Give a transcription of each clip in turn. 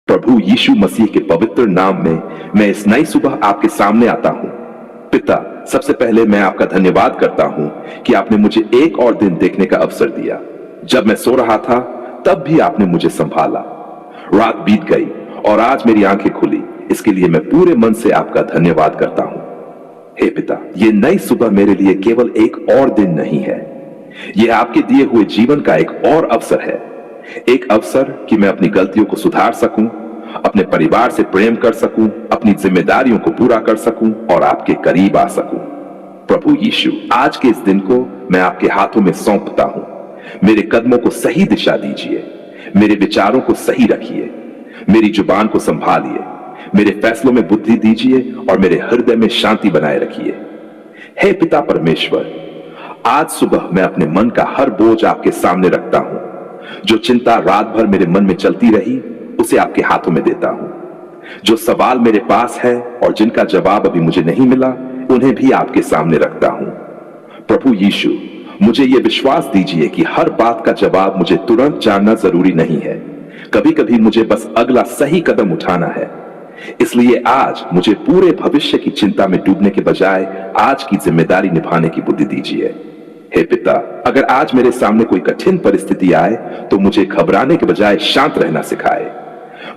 प्रभु यीशु मसीह के पवित्र नाम में मैं इस नई सुबह आपके सामने आता हूं। पिता, सबसे पहले मैं आपका धन्यवाद करता हूं कि आपने मुझे एक और दिन देखने का अवसर दिया। जब मैं सो रहा था तब भी आपने मुझे संभाला। रात बीत गई और आज मेरी आंखें खुली, इसके लिए मैं पूरे मन से आपका धन्यवाद करता हूं। हे पिता, ये नई सुबह मेरे लिए केवल एक और दिन नहीं है, यह आपके दिए हुए जीवन का एक और अवसर है। एक अवसर कि मैं अपनी गलतियों को सुधार सकूं, अपने परिवार से प्रेम कर सकूं, अपनी जिम्मेदारियों को पूरा कर सकूं और आपके करीब आ सकूं। प्रभु यीशु, आज के इस दिन को मैं आपके हाथों में सौंपता हूं। मेरे कदमों को सही दिशा दीजिए, मेरे विचारों को सही रखिए, मेरी जुबान को संभालिए, मेरे फैसलों में बुद्धि दीजिए और मेरे हृदय में शांति बनाए रखिए। हे पिता परमेश्वर, आज सुबह मैं अपने मन का हर बोझ आपके सामने रखता हूं। जो चिंता रात भर मेरे मन में चलती रही, उसे आपके हाथों में देता हूं। जो सवाल मेरे पास है और जिनका जवाब अभी मुझे नहीं मिला, उन्हें भी आपके सामने रखता हूं। प्रभु यीशु, मुझे यह विश्वास दीजिए कि हर बात का जवाब मुझे तुरंत जानना जरूरी नहीं है। कभी कभी मुझे बस अगला सही कदम उठाना है। इसलिए आज मुझे पूरे भविष्य की चिंता में डूबने के बजाय आज की जिम्मेदारी निभाने की बुद्धि दीजिए। हे पिता, अगर आज मेरे सामने कोई कठिन परिस्थिति आए तो मुझे घबराने के बजाय शांत रहना सिखाए।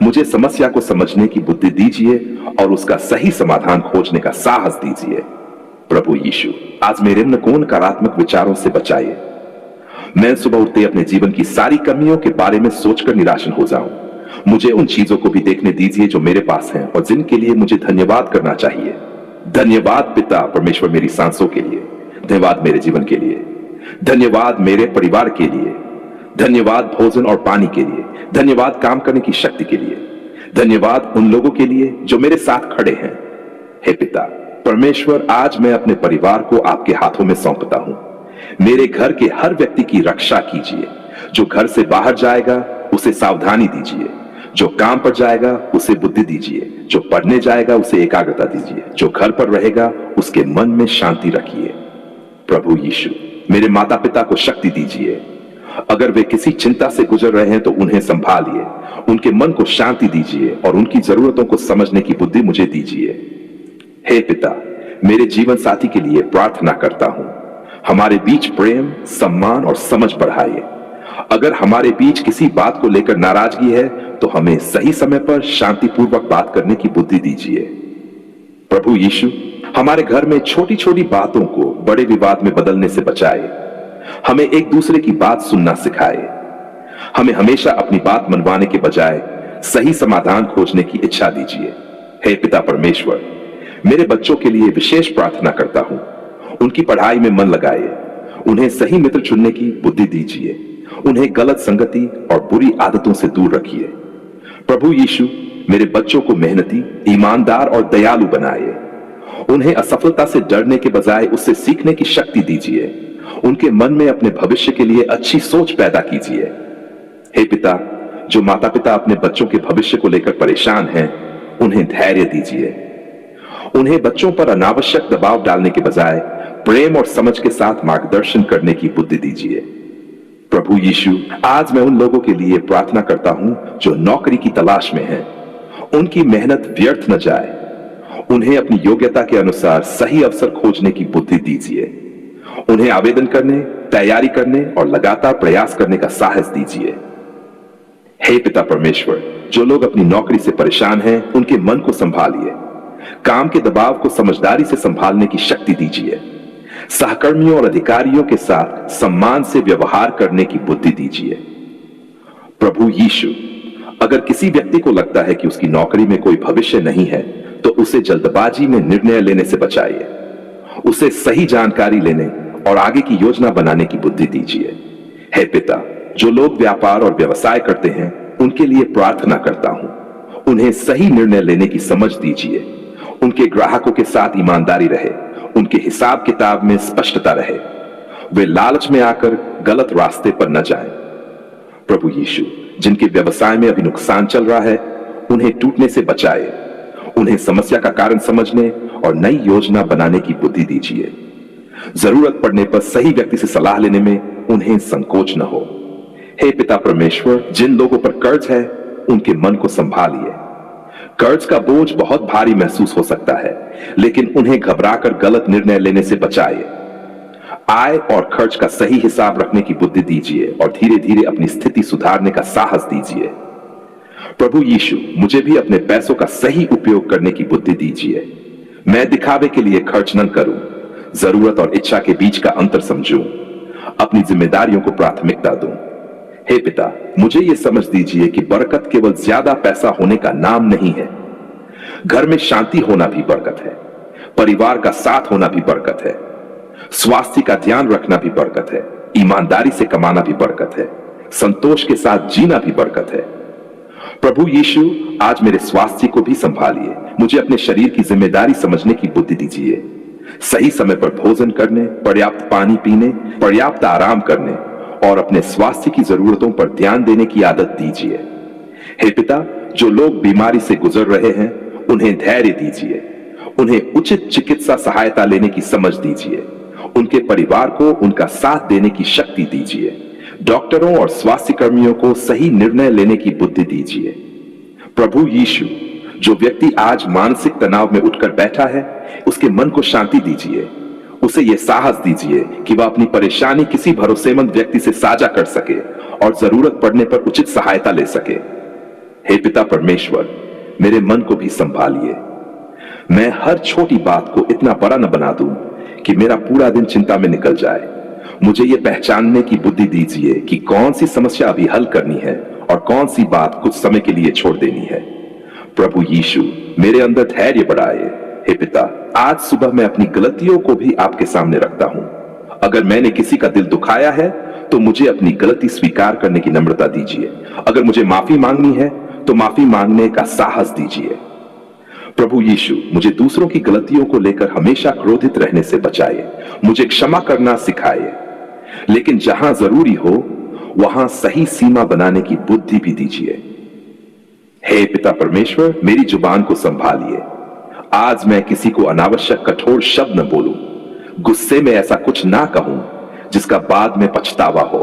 मुझे समस्या को समझने की बुद्धि दीजिए और उसका सही समाधान खोजने का साहस दीजिए। प्रभु यीशु, आज मेरे मन को नकारात्मक विचारों से बचाइए। मैं सुबह उठते अपने जीवन की सारी कमियों के बारे में सोचकर निराश हो जाऊं। मुझे उन चीजों को भी देखने दीजिए जो मेरे पास हैं और जिनके लिए मुझे धन्यवाद करना चाहिए। धन्यवाद पिता परमेश्वर, मेरी सांसों के लिए। धन्यवाद मेरे जीवन के लिए। धन्यवाद मेरे परिवार के लिए। धन्यवाद भोजन और पानी के लिए। धन्यवाद काम करने की शक्ति के लिए। धन्यवाद उन लोगों के लिए जो मेरे साथ खड़े हैं। हे पिता परमेश्वर, आज मैं अपने परिवार को आपके हाथों में सौंपता हूं। मेरे घर के हर व्यक्ति की रक्षा कीजिए। जो घर से बाहर जाएगा उसे सावधानी दीजिए। जो काम पर जाएगा उसे बुद्धि दीजिए। जो पढ़ने जाएगा उसे एकाग्रता दीजिए। जो घर पर रहेगा उसके मन में शांति रखिए। प्रभु यीशु, मेरे माता पिता को शक्ति दीजिए। अगर वे किसी चिंता से गुजर रहे हैं तो उन्हें संभालिए। उनके मन को शांति दीजिए और उनकी जरूरतों को समझने की बुद्धि मुझे दीजिए। हे पिता, मेरे जीवन साथी के लिए प्रार्थना करता हूं। हमारे बीच प्रेम, सम्मान और समझ बढ़ाइए। अगर हमारे बीच किसी बात को लेकर नाराजगी है तो हमें सही समय पर शांतिपूर्वक बात करने की बुद्धि दीजिए। प्रभु यीशु, हमारे घर में छोटी छोटी बातों को बड़े विवाद में बदलने से बचाए। हमें एक दूसरे की बात सुनना सिखाए। हमें हमेशा अपनी बात मनवाने के बजाय सही समाधान खोजने की इच्छा दीजिए। हे पिता परमेश्वर, मेरे बच्चों के लिए विशेष प्रार्थना करता हूं। उनकी पढ़ाई में मन लगाए। उन्हें सही मित्र चुनने की बुद्धि दीजिए। उन्हें गलत संगति और बुरी आदतों से दूर रखिए। प्रभु यीशु, मेरे बच्चों को मेहनती, ईमानदार और दयालु बनाए। उन्हें असफलता से डरने के बजाय उससे सीखने की शक्ति दीजिए। उनके मन में अपने भविष्य के लिए अच्छी सोच पैदा कीजिए। हे पिता, जो माता पिता अपने बच्चों के भविष्य को लेकर परेशान हैं, उन्हें धैर्य दीजिए। उन्हें बच्चों पर अनावश्यक दबाव डालने के बजाय प्रेम और समझ के साथ मार्गदर्शन करने की बुद्धि दीजिए। प्रभु यीशु, आज मैं उन लोगों के लिए प्रार्थना करता हूं जो नौकरी की तलाश में हैं। उनकी मेहनत व्यर्थ न जाए। उन्हें अपनी योग्यता के अनुसार सही अवसर खोजने की बुद्धि दीजिए। उन्हें आवेदन करने, तैयारी करने और लगातार प्रयास करने का साहस दीजिए। हे पिता परमेश्वर, जो लोग अपनी नौकरी से परेशान हैं, उनके मन को संभालिए। काम के दबाव को समझदारी से संभालने की शक्ति दीजिए। सहकर्मियों और अधिकारियों के साथ सम्मान से व्यवहार करने की बुद्धि दीजिए। प्रभु यीशु, अगर किसी व्यक्ति को लगता है कि उसकी नौकरी में कोई भविष्य नहीं है तो उसे जल्दबाजी में निर्णय लेने से बचाइए। उसे सही जानकारी लेने और आगे की योजना बनाने की बुद्धि दीजिए। हे पिता, जो लोग व्यापार और व्यवसाय करते हैं, उनके लिए प्रार्थना करता हूं। उन्हें सही निर्णय लेने की समझ दीजिए। उनके ग्राहकों के साथ ईमानदारी रहे। उनके हिसाब किताब में स्पष्टता रहे। वे लालच में आकर गलत रास्ते पर न जाएं। प्रभु यीशु, जिनके व्यवसाय में अभी नुकसान चल रहा है, उन्हें टूटने से बचाए। उन्हें समस्या का कारण समझने और नई योजना बनाने की बुद्धि दीजिए। जरूरत पड़ने पर सही व्यक्ति से सलाह लेने में उन्हें संकोच न हो। हे पिता परमेश्वर, जिन लोगों पर कर्ज है उनके मन को संभालिए। कर्ज का बोझ बहुत भारी महसूस हो सकता है, लेकिन उन्हें घबराकर गलत निर्णय लेने से बचाइए। आय और खर्च का सही हिसाब रखने की बुद्धि दीजिए और धीरे धीरे अपनी स्थिति सुधारने का साहस दीजिए। प्रभु यीशु, मुझे भी अपने पैसों का सही उपयोग करने की बुद्धि दीजिए। मैं दिखावे के लिए खर्च न करूं, जरूरत और इच्छा के बीच का अंतर समझूं, अपनी जिम्मेदारियों को प्राथमिकता दूं। हे पिता, मुझे यह समझ दीजिए कि बरकत केवल ज्यादा पैसा होने का नाम नहीं है। घर में शांति होना भी बरकत है, परिवार का साथ होना भी बरकत है, स्वास्थ्य का ध्यान रखना भी बरकत है, ईमानदारी से कमाना भी बरकत है, संतोष के साथ जीना भी बरकत है। प्रभु यीशु, आज मेरे स्वास्थ्य को भी संभालिए। मुझे अपने शरीर की जिम्मेदारी समझने की बुद्धि दीजिए। सही समय पर भोजन करने, पर्याप्त पानी पीने, पर्याप्त आराम करने और अपने स्वास्थ्य की जरूरतों पर ध्यान देने की आदत दीजिए। हे पिता, जो लोग बीमारी से गुजर रहे हैं, उन्हें धैर्य दीजिए। उन्हें उचित चिकित्सा सहायता लेने की समझ दीजिए। उनके परिवार को उनका साथ देने की शक्ति दीजिए। डॉक्टरों और स्वास्थ्य कर्मियों को सही निर्णय लेने की बुद्धि दीजिए। प्रभु यीशु, जो व्यक्ति आज मानसिक तनाव में उठकर बैठा है, उसके मन को शांति दीजिए। उसे यह साहस दीजिए कि वह अपनी परेशानी किसी भरोसेमंद व्यक्ति से साझा कर सके और जरूरत पड़ने पर उचित सहायता ले सके। हे पिता परमेश्वर, मेरे मन को भी संभालिए। मैं हर छोटी बात को इतना बड़ा न बना दूं कि मेरा पूरा दिन चिंता में निकल जाए। मुझे यह पहचानने की बुद्धि दीजिए कि कौन सी समस्या अभी हल करनी है और कौन सी बात कुछ समय के लिए छोड़ देनी है। प्रभु यीशु, मेरे अंदर धैर्य बढ़ाए। हे पिता, आज सुबह मैं अपनी गलतियों को भी आपके सामने रखता हूं। अगर मैंने किसी का दिल दुखाया है तो मुझे अपनी गलती स्वीकार करने की नम्रता दीजिए। अगर मुझे माफी मांगनी है तो माफी मांगने का साहस दीजिए। प्रभु यीशु, मुझे दूसरों की गलतियों को लेकर हमेशा क्रोधित रहने से बचाइए। मुझे क्षमा करना सिखाइए, लेकिन जहां जरूरी हो वहां सही सीमा बनाने की बुद्धि भी दीजिए। हे पिता परमेश्वर, मेरी जुबान को संभालिए। आज मैं किसी को अनावश्यक कठोर शब्द न बोलूं, गुस्से में ऐसा कुछ ना कहूं जिसका बाद में पछतावा हो।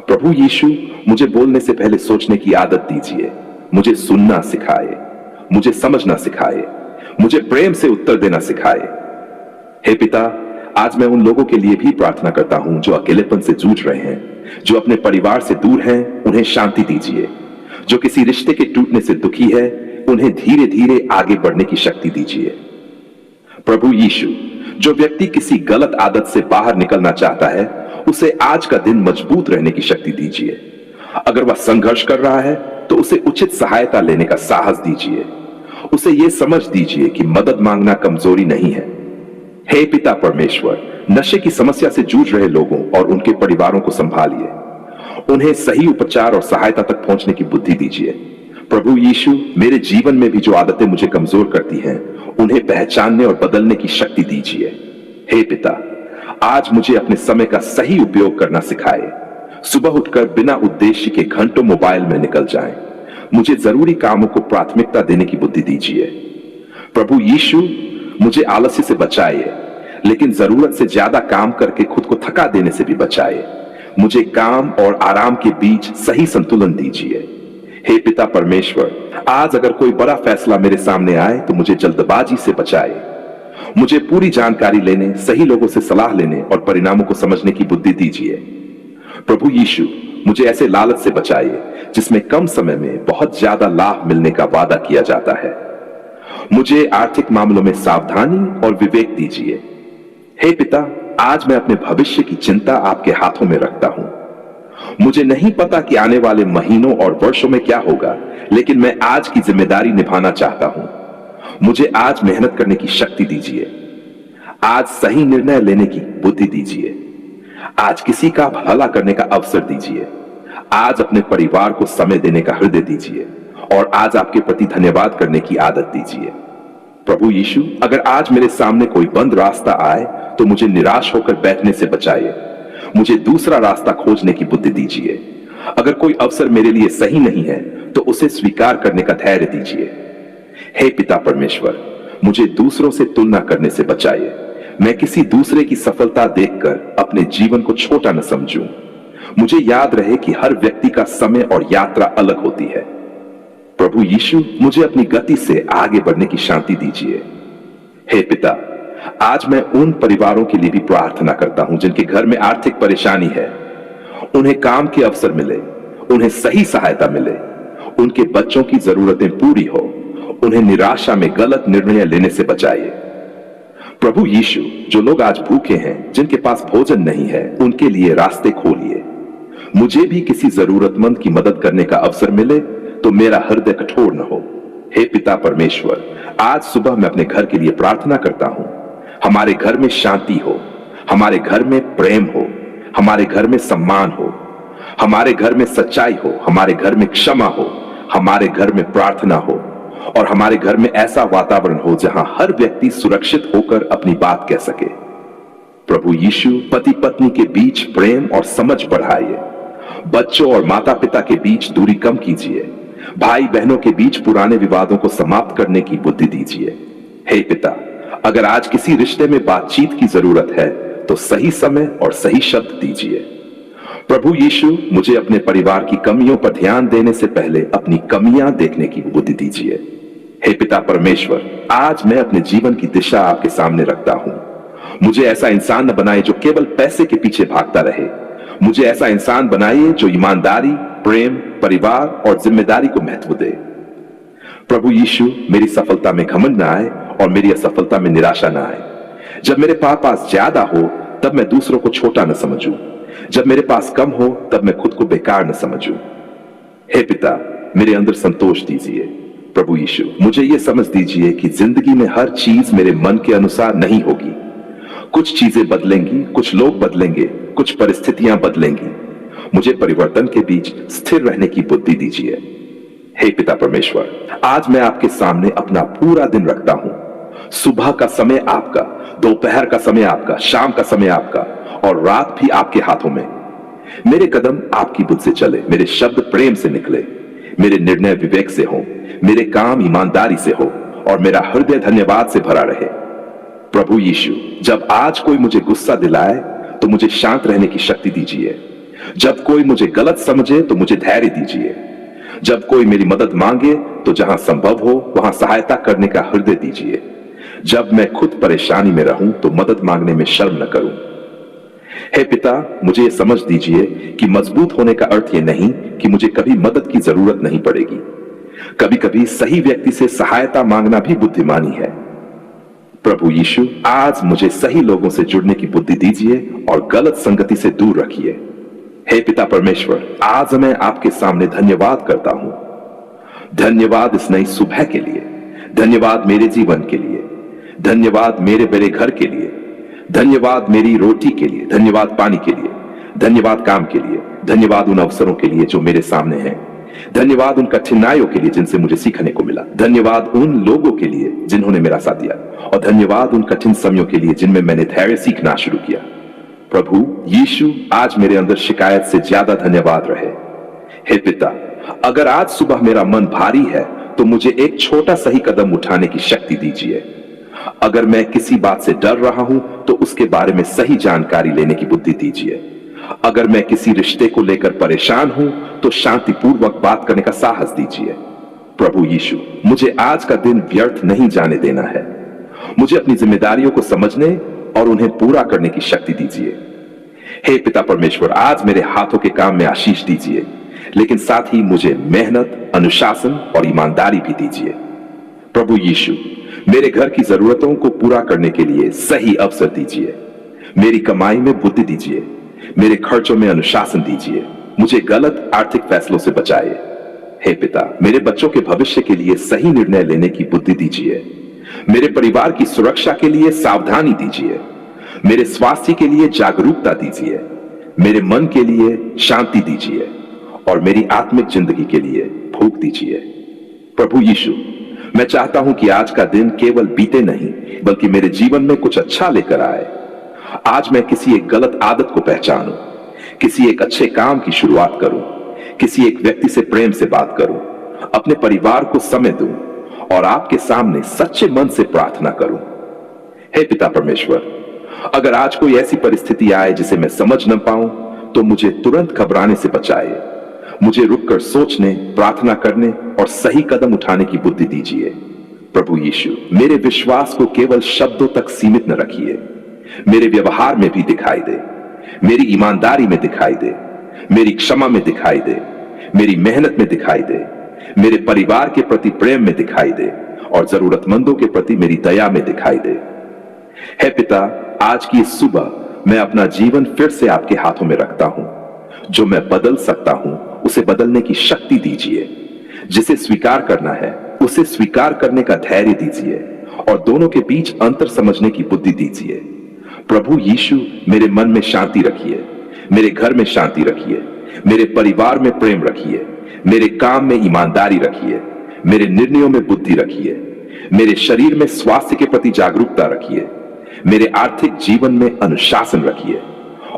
प्रभु यीशु, मुझे बोलने से पहले सोचने की आदत दीजिए। मुझे सुनना सिखाए, मुझे समझना सिखाए, मुझे प्रेम से उत्तर देना सिखाए। हे पिता, आज मैं उन लोगों के लिए भी प्रार्थना करता हूं जो अकेलेपन से जूझ रहे हैं, जो अपने परिवार से दूर हैं, उन्हें शांति दीजिए। जो किसी रिश्ते के टूटने से दुखी है, उन्हें धीरे धीरे आगे बढ़ने की शक्ति दीजिए। प्रभु यीशु, जो व्यक्ति किसी गलत आदत से बाहर निकलना चाहता है, उसे आज का दिन मजबूत रहने की शक्ति दीजिए। अगर वह संघर्ष कर रहा है तो उसे उचित सहायता लेने का साहस दीजिए। उसे यह समझ दीजिए कि मदद मांगना कमजोरी नहीं है। हे पिता परमेश्वर, नशे की समस्या से जूझ रहे लोगों और उनके परिवारों को संभालिए। उन्हें सही उपचार और सहायता तक पहुंचने की बुद्धि दीजिए। प्रभु यीशु, मेरे जीवन में भी जो आदतें मुझे कमजोर करती हैं, उन्हें पहचानने और बदलने की शक्ति दीजिए। हे पिता, आज मुझे अपने समय का सही उपयोग करना सिखाए। सुबह उठकर बिना उद्देश्य के घंटों मोबाइल में निकल जाएं। मुझे जरूरी कामों को प्राथमिकता देने की बुद्धि दीजिए। प्रभु यीशु, मुझे आलस्य से बचाइए, लेकिन जरूरत से ज्यादा काम करके खुद को थका देने से भी बचाइए। मुझे काम और आराम के बीच सही संतुलन दीजिए। हे पिता परमेश्वर, आज अगर कोई बड़ा फैसला मेरे सामने आए तो मुझे जल्दबाजी से बचाए। मुझे पूरी जानकारी लेने, सही लोगों से सलाह लेने और परिणामों को समझने की बुद्धि दीजिए। प्रभु यीशु, मुझे ऐसे लालच से बचाइए जिसमें कम समय में बहुत ज्यादा लाभ मिलने का वादा किया जाता है। मुझे आर्थिक मामलों में सावधानी और विवेक दीजिए। हे पिता, आज मैं अपने भविष्य की चिंता आपके हाथों में रखता हूं। मुझे नहीं पता कि आने वाले महीनों और वर्षों में क्या होगा, लेकिन मैं आज की जिम्मेदारी निभाना चाहता हूं। मुझे आज मेहनत करने की शक्ति दीजिए। आज सही निर्णय लेने की बुद्धि दीजिए। आज किसी का भला करने का अवसर दीजिए। आज अपने परिवार को समय देने का हृदय दीजिए और आज आपके प्रति धन्यवाद करने की आदत दीजिए। प्रभु यीशु, अगर आज मेरे सामने कोई बंद रास्ता आए तो मुझे निराश होकर बैठने से बचाइए। मुझे दूसरा रास्ता खोजने की बुद्धि दीजिए। अगर कोई अवसर मेरे लिए सही नहीं है तो उसे स्वीकार करने का धैर्य दीजिए। हे पिता परमेश्वर, मुझे दूसरों से तुलना करने से बचाइए। मैं किसी दूसरे की सफलता देखकर अपने जीवन को छोटा न समझूं। मुझे याद रहे कि हर व्यक्ति का समय और यात्रा अलग होती है। प्रभु यीशु, मुझे अपनी गति से आगे बढ़ने की शांति दीजिए। हे पिता, आज मैं उन परिवारों के लिए भी प्रार्थना करता हूं जिनके घर में आर्थिक परेशानी है। उन्हें काम के अवसर मिले, उन्हें सही सहायता मिले, उनके बच्चों की जरूरतें पूरी हो, उन्हें निराशा में गलत निर्णय लेने से बचाइए। प्रभु यीशु, जो लोग आज भूखे हैं, जिनके पास भोजन नहीं है, उनके लिए रास्ते खोलिए। मुझे भी किसी जरूरतमंद की मदद करने का अवसर मिले तो मेरा हृदय कठोर न हो। हे पिता परमेश्वर, आज सुबह मैं अपने घर के लिए प्रार्थना करता हूं। हमारे घर में शांति हो, हमारे घर में प्रेम हो, हमारे घर में सम्मान हो, हमारे घर में सच्चाई हो, हमारे घर में क्षमा हो, हमारे घर में प्रार्थना हो, और हमारे घर में ऐसा वातावरण हो जहां हर व्यक्ति सुरक्षित होकर अपनी बात कह सके। प्रभु यीशु, पति पत्नी के बीच प्रेम और समझ बढ़ाइए। बच्चों और माता पिता के बीच दूरी कम कीजिए। भाई बहनों के बीच पुराने विवादों को समाप्त करने की बुद्धि दीजिए। हे पिता, अगर आज किसी रिश्ते में बातचीत की जरूरत है तो सही समय और सही शब्द दीजिए। प्रभु यीशु, मुझे अपने परिवार की कमियों पर ध्यान देने से पहले अपनी कमियां देखने की बुद्धि दीजिए। हे पिता परमेश्वर, आज मैं अपने जीवन की दिशा आपके सामने रखता हूं। मुझे ऐसा इंसान न बनाइए जो केवल पैसे के पीछे भागता रहे। मुझे ऐसा इंसान बनाइए जो ईमानदारी, प्रेम, परिवार और जिम्मेदारी को महत्व दे। प्रभु यीशु, मेरी सफलता में घमंड न आए और मेरी असफलता में निराशा न आए। जब मेरे पास ज्यादा हो तब मैं दूसरों को छोटा न समझूं। जब मेरे पास कम हो तब मैं खुद को बेकार न समझूं। हे पिता, मेरे अंदर संतोष दीजिए। प्रभु यीशु, मुझे यह समझ दीजिए कि जिंदगी में हर चीज मेरे मन के अनुसार नहीं होगी। कुछ चीजें बदलेंगी, कुछ लोग बदलेंगे, कुछ परिस्थितियां बदलेंगी। मुझे परिवर्तन के बीच स्थिर रहने की बुद्धि दीजिए। हे पिता परमेश्वर, आज मैं आपके सामने अपना पूरा दिन रखता हूं। सुबह का समय आपका, दोपहर का समय आपका, शाम का समय आपका और रात भी आपके हाथों में। मेरे कदम आपकी बुद्ध से चले, मेरे शब्द प्रेम से निकले, मेरे निर्णय विवेक से हो, मेरे काम ईमानदारी से हो और मेरा हृदय धन्यवाद से भरा रहे। प्रभु यीशु, जब आज कोई मुझे गुस्सा दिलाए तो मुझे शांत रहने की शक्ति दीजिए। जब कोई मुझे गलत समझे तो मुझे धैर्य दीजिए। जब कोई मेरी मदद मांगे तो जहां संभव हो वहां सहायता करने का हृदय दीजिए। जब मैं खुद परेशानी में रहूं तो मदद मांगने में शर्म न करूं। हे पिता, मुझे समझ दीजिए कि मजबूत होने का अर्थ यह नहीं कि मुझे कभी मदद की जरूरत नहीं पड़ेगी। कभी कभी सही व्यक्ति से सहायता मांगना भी बुद्धिमानी है। प्रभु यीशु, आज मुझे सही लोगों से जुड़ने की बुद्धि दीजिए और गलत संगति से दूर रखिए। हे पिता परमेश्वर, आज मैं आपके सामने धन्यवाद करता हूं। धन्यवाद इस नई सुबह के लिए, धन्यवाद मेरे जीवन के लिए, धन्यवाद मेरे बड़े घर के लिए, धन्यवाद मेरी रोटी के लिए, धन्यवाद पानी के लिए, धन्यवाद काम के लिए, धन्यवाद उन अवसरों के लिए जो मेरे सामने हैं, धन्यवाद उन कठिनाइयों के लिए जिनसे मुझे सीखने को मिला, धन्यवाद उन लोगों के लिए जिन्होंने मेरा साथ दिया और धन्यवाद उन कठिन समयों के लिए जिनमें मैंने धैर्य सीखना शुरू किया। प्रभु यीशु, आज मेरे अंदर शिकायत से ज्यादा धन्यवाद रहे। हे पिता, अगर आज सुबह मेरा मन भारी है तो मुझे एक छोटा सही कदम उठाने की शक्ति दीजिए। अगर मैं किसी बात से डर रहा हूं तो उसके बारे में सही जानकारी लेने की बुद्धि दीजिए। अगर मैं किसी रिश्ते को लेकर परेशान हूं तो शांतिपूर्वक बात करने का साहस दीजिए। प्रभु यीशु, मुझे आज का दिन व्यर्थ नहीं जाने देना है। मुझे अपनी जिम्मेदारियों को समझने और उन्हें पूरा करने की शक्ति दीजिए। हे पिता परमेश्वर, आज मेरे हाथों के काम में आशीष दीजिए, लेकिन साथ ही मुझे मेहनत, अनुशासन और ईमानदारी भी दीजिए। प्रभु यीशु, मेरे घर की जरूरतों को पूरा करने के लिए सही अवसर दीजिए। मेरी कमाई में बुद्धि दीजिए, मेरे खर्चों में अनुशासन दीजिए, मुझे गलत आर्थिक फैसलों से बचाइए। हे पिता, मेरे बच्चों के भविष्य के लिए सही निर्णय लेने की बुद्धि दीजिए। मेरे परिवार की सुरक्षा के लिए सावधानी दीजिए। मेरे स्वास्थ्य के लिए जागरूकता दीजिए। मेरे मन के लिए शांति दीजिए और मेरी आत्मिक जिंदगी के लिए भूख दीजिए। प्रभु यीशु, मैं चाहता हूं कि आज का दिन केवल बीते नहीं बल्कि मेरे जीवन में कुछ अच्छा लेकर आए। आज मैं किसी एक गलत आदत को पहचानूं, किसी एक अच्छे काम की शुरुआत करूं, किसी एक व्यक्ति से प्रेम से बात करूं, अपने परिवार को समय दूं और आपके सामने सच्चे मन से प्रार्थना करूं। हे पिता परमेश्वर, अगर आज कोई ऐसी परिस्थिति आए जिसे मैं समझ न पाऊं तो मुझे तुरंत घबराने से बचाइए। मुझे रुककर सोचने, प्रार्थना करने और सही कदम उठाने की बुद्धि दीजिए। प्रभु यीशु, मेरे विश्वास को केवल शब्दों तक सीमित न रखिए, मेरे व्यवहार में भी दिखाई दे, मेरी ईमानदारी में दिखाई दे, मेरी क्षमा में दिखाई दे, मेरी मेहनत में दिखाई दे, मेरे परिवार के प्रति प्रेम में दिखाई दे और जरूरतमंदों के प्रति मेरी दया में दिखाई दे। हे पिता, आज की इस सुबह मैं अपना जीवन फिर से आपके हाथों में रखता हूं। जो मैं बदल सकता हूं उसे बदलने की शक्ति दीजिए, जिसे स्वीकार करना है उसे स्वीकार करने का धैर्य दीजिए और दोनों के बीच अंतर समझने की बुद्धि दीजिए। प्रभु यीशु, मेरे मन में शांति रखिए, मेरे घर में शांति रखिए, मेरे परिवार में प्रेम रखिए, मेरे काम में ईमानदारी रखिए, मेरे निर्णयों में बुद्धि रखिए, मेरे शरीर में स्वास्थ्य के प्रति जागरूकता रखिए, मेरे आर्थिक जीवन में अनुशासन रखिए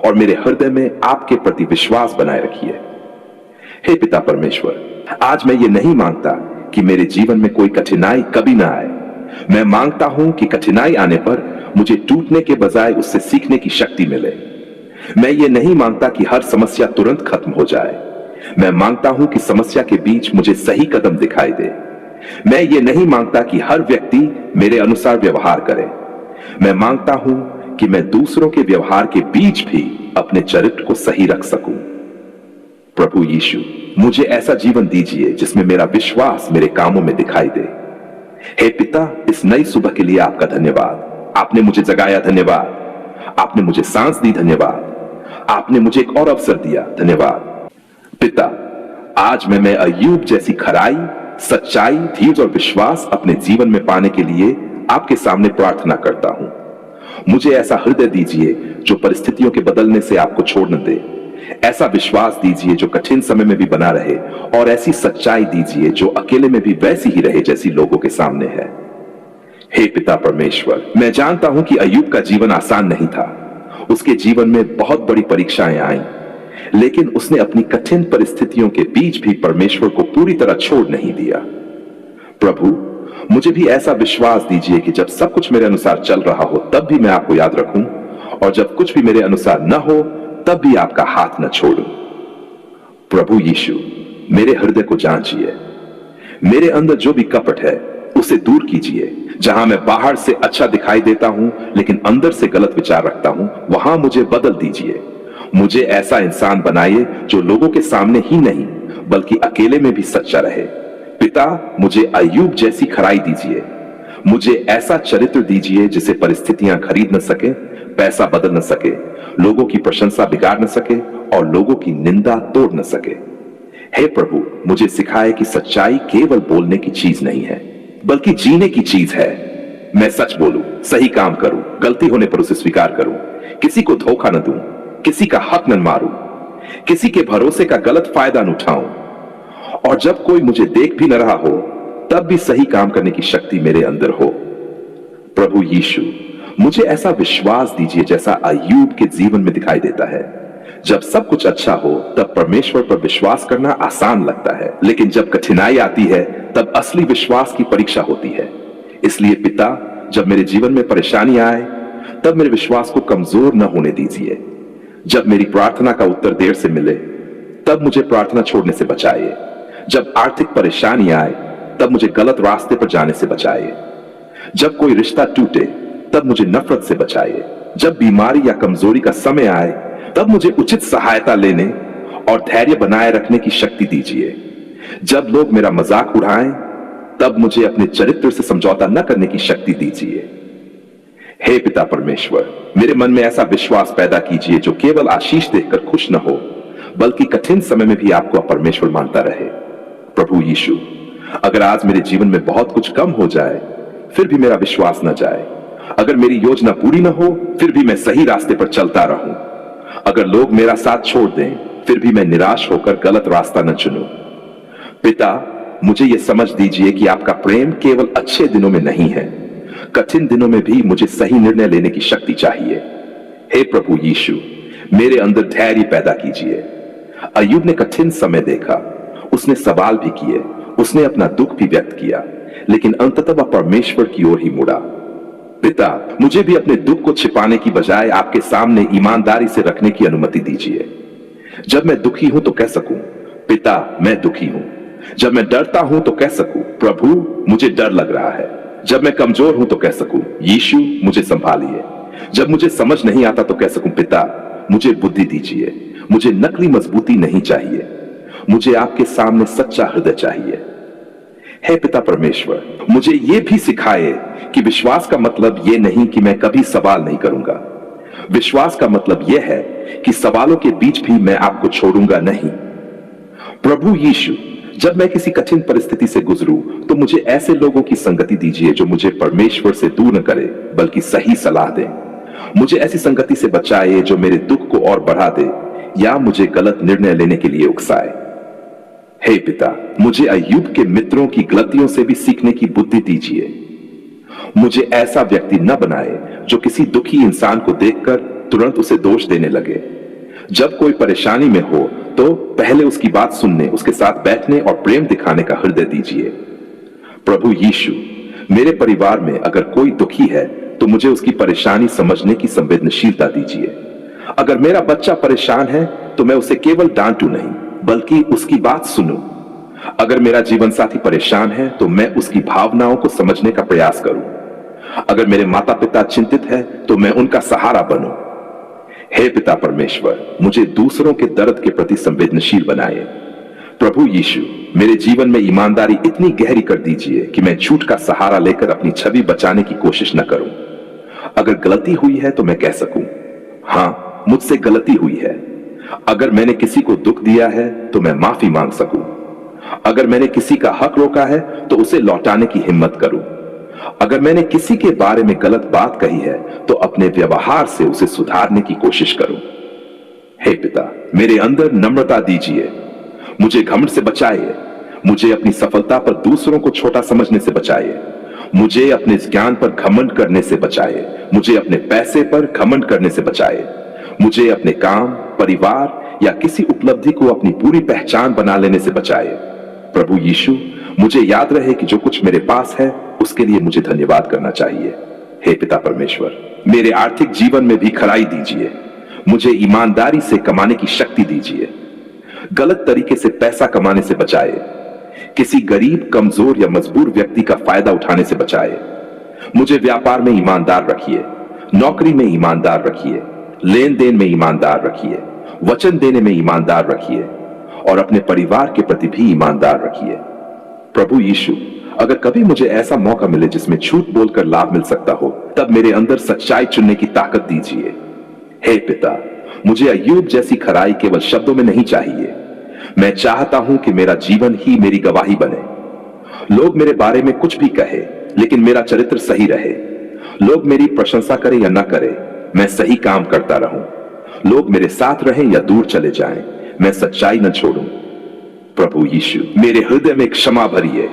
और मेरे हृदय में आपके प्रति विश्वास बनाए रखिए। हे पिता परमेश्वर, आज मैं ये नहीं मांगता कि मेरे जीवन में कोई कठिनाई कभी ना आए। मैं मांगता हूं कि कठिनाई आने पर मुझे टूटने के बजाय उससे सीखने की शक्ति मिले। मैं ये नहीं मांगता कि हर समस्या तुरंत खत्म हो जाए। मैं मांगता हूं कि समस्या के बीच मुझे सही कदम दिखाई दे। मैं ये नहीं मांगता कि हर व्यक्ति मेरे अनुसार व्यवहार करे। मैं मांगता हूं कि मैं दूसरों के व्यवहार के बीच भी अपने चरित्र को सही रख सकूं। प्रभु यीशु, मुझे ऐसा जीवन दीजिए जिसमें मेरा विश्वास मेरे कामों में दिखाई दे। हे पिता, इस नई सुबह के लिए आपका धन्यवाद। आपने मुझे जगाया, धन्यवाद। आपने मुझे सांस दी, धन्यवाद। आपने मुझे एक और अवसर दिया, धन्यवाद। पिता, आज मैं अय्यूब जैसी खराई, सच्चाई, धीरज और विश्वास अपने जीवन में पाने के लिए आपके सामने प्रार्थना करता हूं। मुझे ऐसा हृदय दीजिए जो परिस्थितियों के बदलने से आपको छोड़ न दे। ऐसा विश्वास दीजिए जो कठिन समय में भी बना रहे और ऐसी सच्चाई दीजिए जो अकेले में भी वैसी ही रहे जैसी लोगों के सामने है। हे पिता परमेश्वर, मैं जानता हूं कि अय्यूब का जीवन आसान नहीं था। उसके जीवन में बहुत बड़ी परीक्षाएं आईं, लेकिन उसने अपनी कठिन परिस्थितियों के बीच भी परमेश्वर को पूरी तरह छोड़ नहीं दिया। प्रभु, मुझे भी ऐसा विश्वास दीजिए कि जब सब कुछ मेरे अनुसार चल रहा हो तब भी मैं आपको याद रखूं और जब कुछ भी मेरे अनुसार न हो तब भी आपका हाथ न छोड़ूं। प्रभु यीशु, मेरे हृदय को जांचिए। मेरे अंदर जो भी कपट है उसे दूर कीजिए। जहां मैं बाहर से अच्छा दिखाई देता हूं लेकिन अंदर से गलत विचार रखता हूं, वहां मुझे बदल दीजिए। मुझे ऐसा इंसान बनाइए जो लोगों के सामने ही नहीं बल्कि अकेले में भी सच्चा रहे। पिता, मुझे अय्यूब जैसी खराई दीजिए। मुझे ऐसा चरित्र दीजिए जिसे परिस्थितियां खरीद न सके, पैसा बदल न सके, लोगों की प्रशंसा बिगाड़ न सके और लोगों की निंदा तोड़ न सके। हे प्रभु, मुझे सिखाए कि सच्चाई केवल बोलने की चीज नहीं है बल्कि जीने की चीज है। मैं सच बोलूं, सही काम करूं, गलती होने पर उसे स्वीकार करूं, किसी को धोखा न दूं, किसी का हक न मारूं, किसी के भरोसे का गलत फायदा न उठाऊं और जब कोई मुझे देख भी न रहा हो तब भी सही काम करने की शक्ति मेरे अंदर हो। प्रभु यीशु, मुझे ऐसा विश्वास दीजिए जैसा अय्यूब के जीवन में दिखाई देता है। जब सब कुछ अच्छा हो तब परमेश्वर पर विश्वास करना आसान लगता है, लेकिन जब कठिनाई आती है तब असली विश्वास की परीक्षा होती है। इसलिए पिता, जब मेरे जीवन में परेशानी आए तब मेरे विश्वास को कमजोर न होने दीजिए। जब मेरी प्रार्थना का उत्तर देर से मिले तब मुझे प्रार्थना छोड़ने से बचाइए। जब आर्थिक परेशानी आए तब मुझे गलत रास्ते पर जाने से बचाइए। जब कोई रिश्ता टूटे तब मुझे नफरत से बचाइए। जब बीमारी या कमजोरी का समय आए तब मुझे उचित सहायता लेने और धैर्य बनाए रखने की शक्ति दीजिए। जब लोग मेरा मजाक उड़ाएं तब मुझे अपने चरित्र से समझौता न करने की शक्ति दीजिए। हे पिता परमेश्वर, मेरे मन में ऐसा विश्वास पैदा कीजिए जो केवल आशीष देखकर खुश न हो बल्कि कठिन समय में भी आपको परमेश्वर मानता रहे। प्रभु यीशु, अगर आज मेरे जीवन में बहुत कुछ कम हो जाए फिर भी मेरा विश्वास न जाए, अगर मेरी योजना पूरी न हो फिर भी मैं सही रास्ते पर चलता रहूं, अगर लोग मेरा साथ छोड़ दें फिर भी मैं निराश होकर गलत रास्ता न चुनूं। पिता, मुझे यह समझ दीजिए कि आपका प्रेम केवल अच्छे दिनों में नहीं है, कठिन दिनों में भी मुझे सही निर्णय लेने की शक्ति चाहिए। हे प्रभु यीशु, मेरे अंदर धैर्य पैदा कीजिए। अय्यूब ने कठिन समय देखा, उसने सवाल भी किए, उसने अपना दुख भी व्यक्त किया, लेकिन अंततः वह परमेश्वर की ओर ही मुड़ा। पिता, मुझे भी अपने दुख को छिपाने की बजाय आपके सामने ईमानदारी से रखने की अनुमति दीजिए। जब मैं दुखी हूं तो कह सकूं, पिता, मैं दुखी हूं। जब मैं डरता हूं तो कह सकूं, प्रभु मुझे डर लग रहा है। जब मैं कमजोर हूं तो कह सकूं, यीशु मुझे संभालिए। जब मुझे समझ नहीं आता तो कह सकूं, पिता मुझे बुद्धि दीजिए। मुझे नकली मजबूती नहीं चाहिए, मुझे आपके सामने सच्चा हृदय चाहिए। हे पिता परमेश्वर, मुझे यह भी सिखाए कि विश्वास का मतलब यह नहीं कि मैं कभी सवाल नहीं करूंगा। विश्वास का मतलब यह है कि सवालों के बीच भी मैं आपको छोड़ूंगा नहीं। प्रभु यीशु, जब मैं किसी कठिन परिस्थिति से गुजरूं तो मुझे ऐसे लोगों की संगति दीजिए जो मुझे परमेश्वर से दूर न करे बल्कि सही सलाह दें। मुझे ऐसी संगति से बचाए जो मेरे दुख को और बढ़ा दे या मुझे गलत निर्णय लेने के लिए उकसाए। हे पिता, मुझे अय्यूब के मित्रों की गलतियों से भी सीखने की बुद्धि दीजिए। मुझे ऐसा व्यक्ति न बनाए जो किसी दुखी इंसान को देखकर तुरंत उसे दोष देने लगे। जब कोई परेशानी में हो तो पहले उसकी बात सुनने, उसके साथ बैठने और प्रेम दिखाने का हृदय दीजिए। प्रभु यीशु, मेरे परिवार में अगर कोई दुखी है तो मुझे उसकी परेशानी समझने की संवेदनशीलता दीजिए। अगर मेरा बच्चा परेशान है तो मैं उसे केवल डांटूं नहीं बल्कि उसकी बात सुनूं। अगर मेरा जीवन साथी परेशान है तो मैं उसकी भावनाओं को समझने का प्रयास करूं। अगर मेरे माता पिता चिंतित है तो मैं उनका सहारा बनूं। हे पिता परमेश्वर, मुझे दूसरों के दर्द के प्रति संवेदनशील बनाए। प्रभु यीशु, मेरे जीवन में ईमानदारी इतनी गहरी कर दीजिए कि मैं झूठ का सहारा लेकर अपनी छवि बचाने की कोशिश न करूं। अगर गलती हुई है तो मैं कह सकूं, हां मुझसे गलती हुई है। अगर मैंने किसी को दुख दिया है तो मैं माफी मांग सकूं। अगर मैंने किसी का हक रोका है तो उसे लौटाने की हिम्मत करूं। अगर मैंने किसी के बारे में गलत बात कही है तो अपने व्यवहार से उसे सुधारने की कोशिश करूं। हे पिता, मेरे अंदर नम्रता दीजिए। मुझे घमंड से बचाइए। मुझे अपनी सफलता पर दूसरों को छोटा समझने से बचाइए। मुझे अपने ज्ञान पर घमंड करने से बचाइए। मुझे अपने पैसे पर घमंड करने से बचाइए। मुझे अपने काम, परिवार या किसी उपलब्धि को अपनी पूरी पहचान बना लेने से बचाइए। प्रभु यीशु, मुझे याद रहे कि जो कुछ मेरे पास है उसके लिए मुझे धन्यवाद करना चाहिए। हे पिता परमेश्वर, मेरे आर्थिक जीवन में भी खराई दीजिए। मुझे ईमानदारी से कमाने की शक्ति दीजिए। गलत तरीके से पैसा कमाने से बचाए। किसी गरीब, कमजोर या मजबूर व्यक्ति का फायदा उठाने से बचाए। मुझे व्यापार में ईमानदार रखिए, नौकरी में ईमानदार रखिए, लेन देन में ईमानदार रखिए, वचन देने में ईमानदार रखिए और अपने परिवार के प्रति भी ईमानदार रखिए। प्रभु यीशु, अगर कभी मुझे ऐसा मौका मिले जिसमें झूठ बोलकर लाभ मिल सकता हो, तब मेरे अंदर सच्चाई चुनने की ताकत दीजिए। हे पिता, मुझे अय्यूब जैसी खराई केवल शब्दों में नहीं चाहिए। मैं चाहता हूं कि मेरा जीवन ही मेरी गवाही बने। लोग मेरे बारे में कुछ भी कहे, लेकिन मेरा चरित्र सही रहे। लोग मेरी प्रशंसा करें या ना करें, मैं सही काम करता रहूं। लोग मेरे साथ रहें या दूर चले जाएं, मैं सच्चाई न छोड़ूं। प्रभु यीशु, मेरे हृदय में क्षमा भरिए।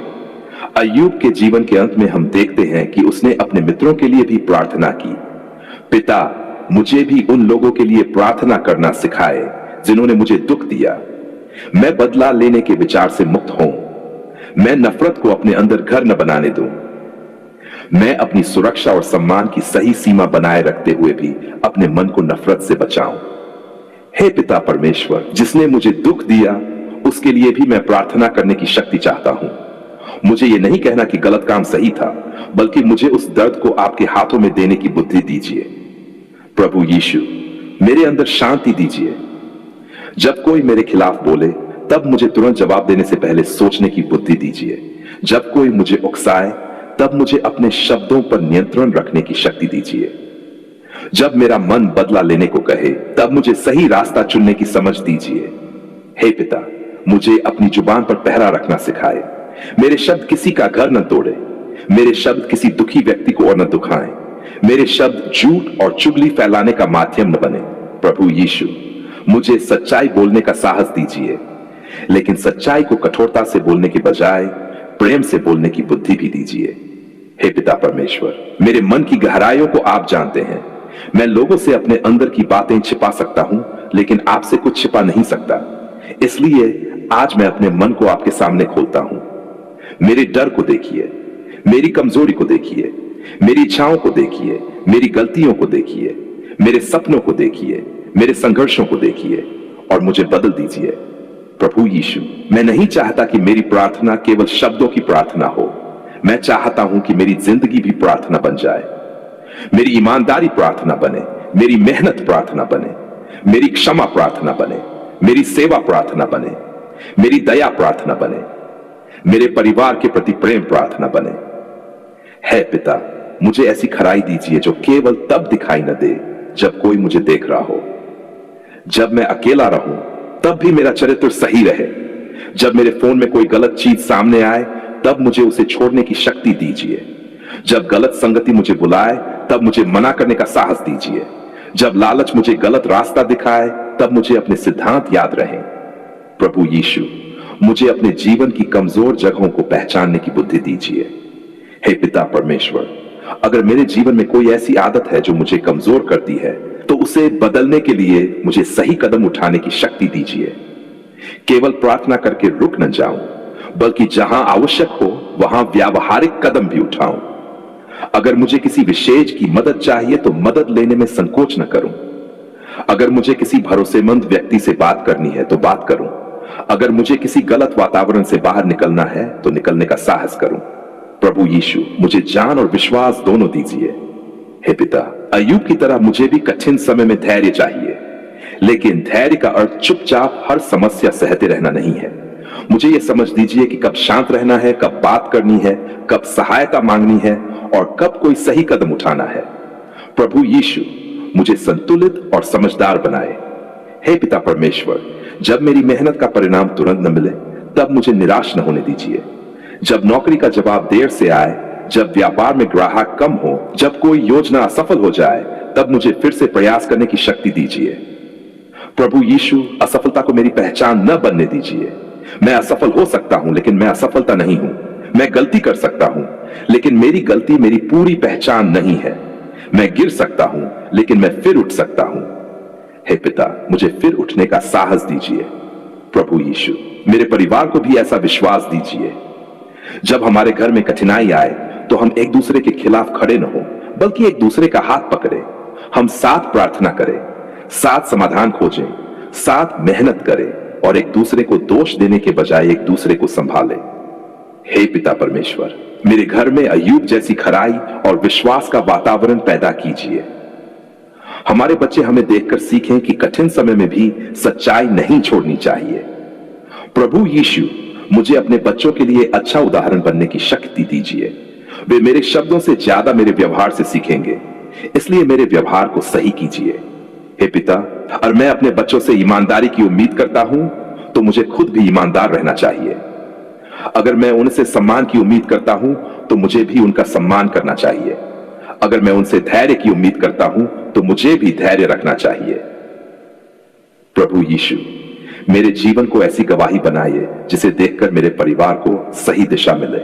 अय्यूब के जीवन के अंत में हम देखते हैं कि उसने अपने मित्रों के लिए भी प्रार्थना की। पिता, मुझे भी उन लोगों के लिए प्रार्थना करना सिखाए जिन्होंने मुझे दुख दिया। मैं बदला लेने के विचार से मुक्त हूं। मैं नफरत को अपने अंदर घर न बनाने दूं। मैं अपनी सुरक्षा और सम्मान की सही सीमा बनाए रखते हुए भी अपने मन को नफरत से बचाऊं। हे पिता परमेश्वर, जिसने मुझे दुख दिया उसके लिए भी मैं प्रार्थना करने की शक्ति चाहता हूं। मुझे यह नहीं कहना कि गलत काम सही था, बल्कि मुझे उस दर्द को आपके हाथों में देने की बुद्धि दीजिए। प्रभु यीशु, मेरे अंदर शांति दीजिए। जब कोई मेरे खिलाफ बोले तब मुझे तुरंत जवाब देने से पहले सोचने की बुद्धि दीजिए। जब कोई मुझे उकसाए तब मुझे अपने शब्दों पर नियंत्रण रखने की शक्ति दीजिए। जब मेरा मन बदला लेने को कहे तब मुझे सही रास्ता चुनने की समझ दीजिए। हे पिता, मुझे अपनी जुबान पर पहरा रखना सिखाए। मेरे शब्द किसी का घर न तोड़े। मेरे शब्द किसी दुखी व्यक्ति को और न दुखाएं। मेरे शब्द झूठ और चुगली फैलाने का माध्यम न बने। प्रभु यीशु, मुझे सच्चाई बोलने का साहस दीजिए, लेकिन सच्चाई को कठोरता से बोलने के बजाय प्रेम से बोलने की बुद्धि भी दीजिए। हे पिता परमेश्वर, मेरे मन की गहराइयों को आप जानते हैं। मैं लोगों से अपने अंदर की बातें छिपा सकता हूं, लेकिन आपसे कुछ छिपा नहीं सकता। इसलिए आज मैं अपने मन को आपके सामने खोलता हूं। मेरे डर को देखिए, मेरी कमजोरी को देखिए, मेरी इच्छाओं को देखिए, मेरी गलतियों को देखिए, मेरे सपनों को देखिए, मेरे संघर्षों को देखिए और मुझे बदल दीजिए। प्रभु यीशु, मैं नहीं चाहता कि मेरी प्रार्थना केवल शब्दों की प्रार्थना हो। मैं चाहता हूं कि मेरी जिंदगी भी प्रार्थना बन जाए। मेरी ईमानदारी प्रार्थना बने, मेरी मेहनत प्रार्थना बने, मेरी क्षमा प्रार्थना बने, मेरी सेवा प्रार्थना बने, मेरी दया प्रार्थना बने, मेरे परिवार के प्रति प्रेम प्रार्थना बने। है पिता, मुझे ऐसी खराई दीजिए जो केवल तब दिखाई न दे जब कोई मुझे देख रहा हो। जब मैं अकेला रहूं तब भी मेरा चरित्र सही रहे। जब मेरे फोन में कोई गलत चीज सामने आए तब मुझे उसे छोड़ने की शक्ति दीजिए। जब गलत संगति मुझे बुलाए तब मुझे मना करने का साहस दीजिए। जब लालच मुझे गलत रास्ता दिखाए तब मुझे अपने सिद्धांत याद रहें। प्रभु यीशु, मुझे अपने जीवन की कमजोर जगहों को पहचानने की बुद्धि दीजिए। हे पिता परमेश्वर, अगर मेरे जीवन में कोई ऐसी आदत है जो मुझे कमजोर करती है तो उसे बदलने के लिए मुझे सही कदम उठाने की शक्ति दीजिए। केवल प्रार्थना करके रुक न जाऊं, बल्कि जहां आवश्यक हो वहां व्यावहारिक कदम भी उठाऊं। अगर मुझे किसी विशेष की मदद चाहिए तो मदद लेने में संकोच न करूं। अगर मुझे किसी भरोसेमंद व्यक्ति से बात करनी है तो बात करूं। अगर मुझे किसी गलत वातावरण से बाहर निकलना है तो निकलने का साहस करूं। प्रभु यीशु, मुझे जान और विश्वास दोनों दीजिए। हे पिता, अय्यूब की तरह मुझे भी कठिन समय में धैर्य चाहिए, लेकिन धैर्य का अर्थ चुपचाप हर समस्या सहते रहना नहीं है। मुझे यह समझ दीजिए कि कब शांत रहना है, कब बात करनी है, कब सहायता मांगनी है और कब कोई सही कदम उठाना है। प्रभु यीशु, मुझे संतुलित और समझदार बनाए। हे पिता परमेश्वर, जब मेरी मेहनत का परिणाम तुरंत न मिले तब मुझे निराश न होने दीजिए। जब नौकरी का जवाब देर से आए, जब व्यापार में ग्राहक कम हो, जब कोई योजना असफल हो जाए, तब मुझे फिर से प्रयास करने की शक्ति दीजिए। प्रभु यीशु, असफलता को मेरी पहचान न बनने दीजिए। मैं असफल हो सकता हूं लेकिन मैं असफलता नहीं हूं। मैं गलती कर सकता हूं लेकिन मेरी गलती मेरी पूरी पहचान नहीं है। मैं गिर सकता हूं लेकिन मैं फिर उठ सकता हूं। हे पिता, मुझे फिर उठने का साहस दीजिए। प्रभु यीशु, मेरे परिवार को भी ऐसा विश्वास दीजिए। जब हमारे घर में कठिनाई आए तो हम एक दूसरे के खिलाफ खड़े न हो, बल्कि एक दूसरे का हाथ पकड़े। हम साथ प्रार्थना करें, साथ समाधान खोजें, साथ मेहनत करें और एक दूसरे को दोष देने के बजाय एक दूसरे को संभालें। हे पिता परमेश्वर, मेरे घर में अय्यूब जैसी खराई और विश्वास का वातावरण पैदा कीजिए। हमारे बच्चे हमें देखकर सीखें कि कठिन समय में भी सच्चाई नहीं छोड़नी चाहिए। प्रभु यीशु, मुझे अपने बच्चों के लिए अच्छा उदाहरण बनने की शक्ति दीजिए। वे मेरे शब्दों से ज्यादा मेरे व्यवहार से सीखेंगे, इसलिए मेरे व्यवहार को सही कीजिए। हे पिता, और मैं अपने बच्चों से ईमानदारी की उम्मीद करता हूं तो मुझे खुद भी ईमानदार रहना चाहिए। अगर मैं उनसे सम्मान की उम्मीद करता हूं तो मुझे भी उनका सम्मान करना चाहिए। अगर मैं उनसे धैर्य की उम्मीद करता हूं तो मुझे भी धैर्य रखना चाहिए। प्रभु यीशु, मेरे जीवन को ऐसी गवाही बनाइए जिसे देखकर मेरे परिवार को सही दिशा मिले।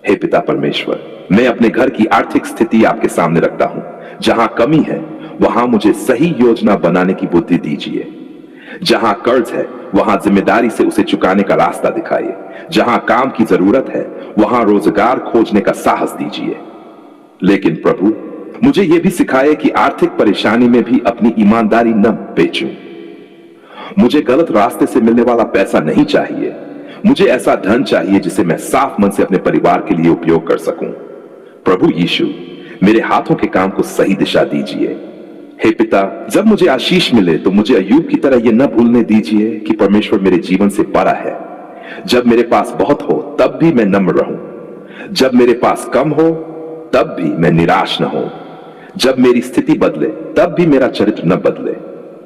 हे पिता परमेश्वर, मैं अपने घर की आर्थिक स्थिति आपके सामने रखता हूं। जहां कमी है वहां मुझे सही योजना बनाने की बुद्धि दीजिए। जहां कर्ज है वहां जिम्मेदारी से उसे चुकाने का रास्ता दिखाइए। जहां काम की जरूरत है वहां रोजगार खोजने का साहस दीजिए। लेकिन प्रभु, मुझे यह भी सिखाए कि आर्थिक परेशानी में भी अपनी ईमानदारी न बेचूं। मुझे गलत रास्ते से मिलने वाला पैसा नहीं चाहिए। मुझे ऐसा धन चाहिए जिसे मैं साफ मन से अपने परिवार के लिए उपयोग कर सकूं। प्रभु यीशु, मेरे हाथों के काम को सही दिशा दीजिए। हे पिता, जब मुझे आशीष मिले तो मुझे अय्यूब की तरह यह न भूलने दीजिए कि परमेश्वर मेरे जीवन से बड़ा है। जब मेरे पास बहुत हो तब भी मैं नम्र रहूं। जब मेरे पास कम हो तब भी मैं निराश न हो। जब मेरी स्थिति बदले तब भी मेरा चरित्र न बदले।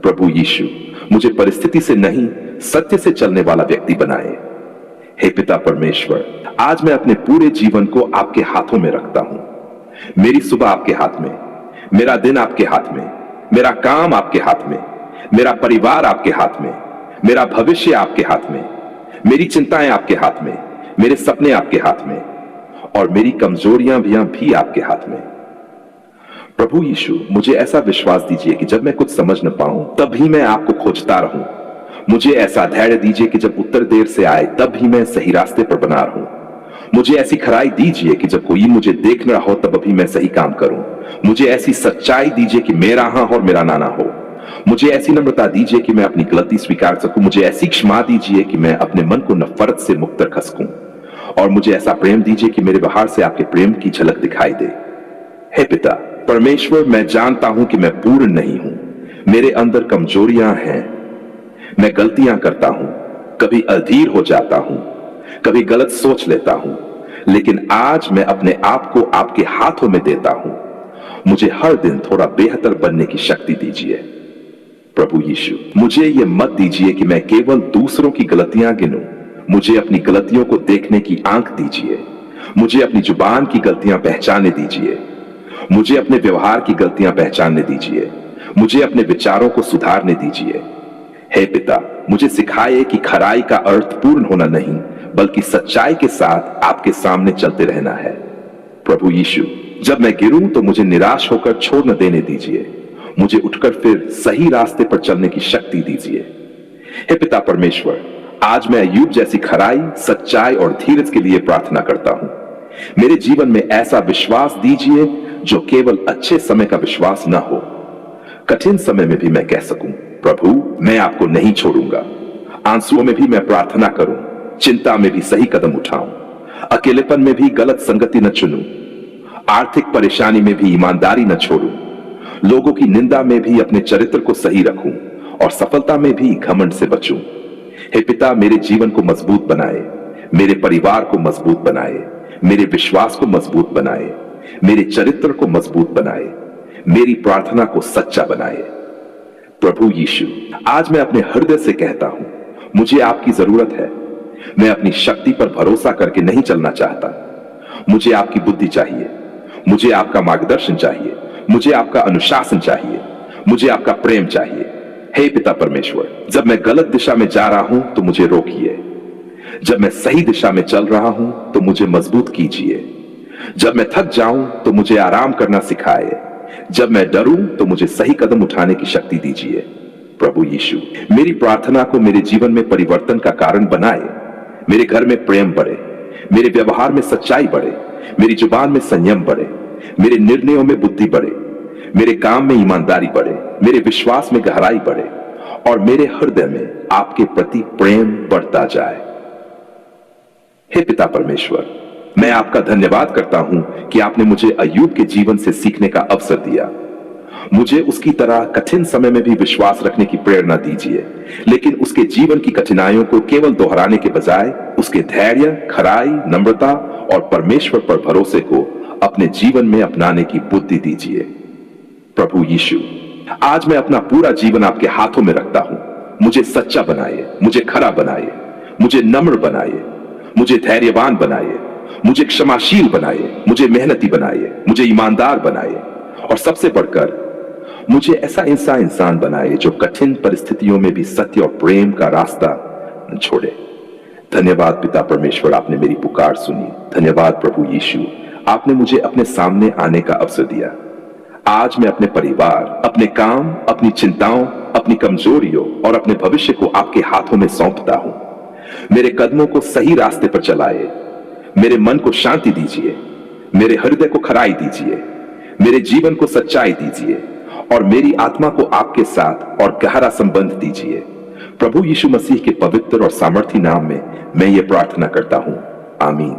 प्रभु यीशु, मुझे परिस्थिति से नहीं सत्य से चलने वाला व्यक्ति बनाए। हे पिता परमेश्वर, आज मैं अपने पूरे जीवन को आपके हाथों में रखता हूं। मेरी सुबह आपके हाथ में, मेरा दिन आपके हाथ में, मेरा काम आपके हाथ में, मेरा परिवार आपके हाथ में, मेरा भविष्य आपके हाथ में, मेरी चिंताएं आपके हाथ में, मेरे सपने आपके हाथ में और मेरी कमजोरियां भी आपके हाथ में। प्रभु यीशु, मुझे ऐसा विश्वास दीजिए कि जब मैं कुछ समझ न पाऊं तब भी मैं आपको खोजता रहूं। मुझे ऐसा धैर्य दीजिए कि जब उत्तर देर से आए तब भी मैं सही रास्ते पर बना रहूं। मुझे ऐसी खराई दीजिए कि जब कोई मुझे देख न रहा हो तब भी मैं सही काम करूं। मुझे ऐसी सच्चाई दीजिए कि मेरा हां और मेरा ना हो। मुझे ऐसी नम्रता दीजिए कि मैं अपनी गलती स्वीकार सकूं। मुझे ऐसी क्षमा दीजिए कि मैं अपने मन को नफरत से मुक्त रख सकूं। और मुझे ऐसा प्रेम दीजिए कि मेरे बाहर से आपके प्रेम की झलक दिखाई दे। हे पिता परमेश्वर, मैं जानता हूं कि मैं पूर्ण नहीं हूं। मेरे अंदर कमजोरियां हैं। मैं गलतियां करता हूं, कभी अधीर हो जाता हूं, कभी गलत सोच लेता हूं, लेकिन आज मैं अपने आप को आपके हाथों में देता हूं। मुझे हर दिन थोड़ा बेहतर बनने की शक्ति दीजिए। प्रभु यीशु, मुझे यह मत दीजिए कि मैं केवल दूसरों की गलतियां गिनूं। मुझे अपनी गलतियों को देखने की आंख दीजिए। मुझे अपनी जुबान की गलतियां पहचानने दीजिए। मुझे अपने व्यवहार की गलतियां पहचानने दीजिए। मुझे अपने विचारों को सुधारने दीजिए। हे पिता, मुझे सिखाइए कि खराई का अर्थ पूर्ण होना नहीं, बल्कि सच्चाई के साथ आपके सामने चलते रहना है। प्रभु यीशु, जब मैं गिरूं तो मुझे निराश होकर छोड़ न देने दीजिए। मुझे उठकर फिर सही रास्ते पर चलने की शक्ति दीजिए। हे पिता परमेश्वर, आज मैं अय्यूब जैसी खराई, सच्चाई और धीरज के लिए प्रार्थना करता हूं। मेरे जीवन में ऐसा विश्वास दीजिए जो केवल अच्छे समय का विश्वास न हो। कठिन समय में भी मैं कह सकूं, प्रभु मैं आपको नहीं छोड़ूंगा। आंसुओं में भी मैं प्रार्थना करूं, चिंता में भी सही कदम उठाऊं, अकेलेपन में भी गलत संगति न चुनूं, आर्थिक परेशानी में भी ईमानदारी न छोड़ूं, लोगों की निंदा में भी अपने चरित्र को सही रखूं और सफलता में भी घमंड से बचूं। हे पिता, मेरे जीवन को मजबूत बनाए, मेरे परिवार को मजबूत बनाए, मेरे विश्वास को मजबूत बनाए, मेरे चरित्र को मजबूत बनाए, मेरी प्रार्थना को सच्चा बनाए। प्रभु यीशु, आज मैं अपने हृदय से कहता हूं, मुझे आपकी जरूरत है। मैं अपनी शक्ति पर भरोसा करके नहीं चलना चाहता। मुझे आपकी बुद्धि चाहिए, मुझे आपका मार्गदर्शन चाहिए, मुझे आपका अनुशासन चाहिए, मुझे आपका प्रेम चाहिए। हे पिता परमेश्वर, जब मैं गलत दिशा में जा रहा हूं तो मुझे रोकिए। जब मैं सही दिशा में चल रहा हूं तो मुझे मजबूत कीजिए। जब मैं थक जाऊं तो मुझे आराम करना सिखाए। जब मैं डरूं तो मुझे सही कदम उठाने की शक्ति दीजिए। प्रभु यीशु, मेरी प्रार्थना को मेरे जीवन में परिवर्तन का कारण बनाए। मेरे घर में प्रेम बढ़े, मेरे व्यवहार में सच्चाई बढ़े, मेरी जुबान में संयम बढ़े, मेरे निर्णयों में बुद्धि बढ़े, मेरे काम में ईमानदारी बढ़े, मेरे विश्वास में गहराई बढ़े और मेरे हृदय में आपके प्रति प्रेम बढ़ता जाए। हे पिता परमेश्वर, मैं आपका धन्यवाद करता हूं कि आपने मुझे अय्यूब के जीवन से सीखने का अवसर दिया। मुझे उसकी तरह कठिन समय में भी विश्वास रखने की प्रेरणा दीजिए, लेकिन उसके जीवन की कठिनाइयों को केवल दोहराने के बजाय उसके धैर्य, खराई, नम्रता और परमेश्वर पर भरोसे को अपने जीवन में अपनाने की बुद्धि दीजिए। प्रभु यीशु, आज मैं अपना पूरा जीवन आपके हाथों में रखता हूं। मुझे सच्चा बनाइए, मुझे खरा बनाइए, मुझे नम्र बनाइए, मुझे धैर्यवान बनाइए, मुझे क्षमाशील बनाइए, मुझे मेहनती बनाइए, मुझे ईमानदार बनाइए और सबसे बढ़कर मुझे ऐसा इंसान बनाए जो कठिन परिस्थितियों में भी सत्य और प्रेम का रास्ता न छोड़े। धन्यवाद पिता परमेश्वर, आपने मेरी पुकार सुनी। धन्यवाद प्रभु यीशु, आपने मुझे अपने सामने आने का अवसर दिया। आज मैं अपने परिवार, अपने काम, अपनी चिंताओं, अपनी कमजोरियों और अपने भविष्य को आपके हाथों में सौंपता हूं। मेरे कदमों को सही रास्ते पर चलाए, मेरे मन को शांति दीजिए, मेरे हृदय को खराई दीजिए, मेरे जीवन को सच्चाई दीजिए और मेरी आत्मा को आपके साथ और गहरा संबंध दीजिए। प्रभु यीशु मसीह के पवित्र और सामर्थी नाम में मैं ये प्रार्थना करता हूं। आमीन।